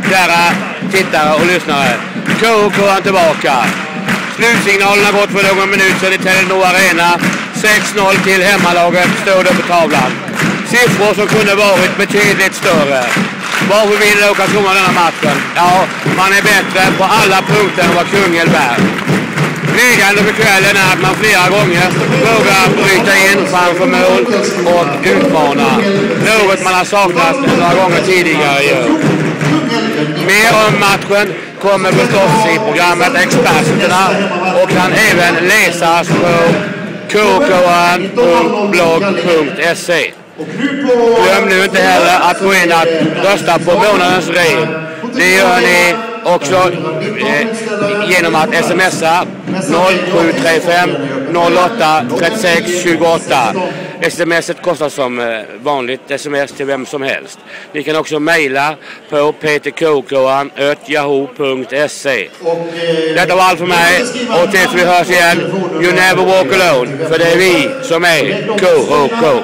kära tittare och lyssnare. KK tillbaka. Slutsignalen har gått för någon minut sedan i Telenor Arena. 6-0 till hemmalaget stod upp på tavlan. Siffror som kunde varit betydligt större. Varför vill då Karlskrona denna matchen? Ja, man är bättre på alla punkter än vad Kungälv är. Glädjande för kvällen är att man flera gånger vågar bryta in framför mål och utmana. Något man har saknat några gånger tidigare. Mer om matchen kommer förstås i programmet Experterna och kan även läsas på kkn.blogg.se. Glöm nu inte heller att gå in att rösta på månadens rev. Det gör ni också genom att smsa 0735 08 36 28. Smset kostar som vanligt sms till vem som helst. Ni kan också mejla på peterkokoan@yahoo.se. Detta var allt för mig och tills vi hörs igen, you never walk alone, för det är vi som är KK.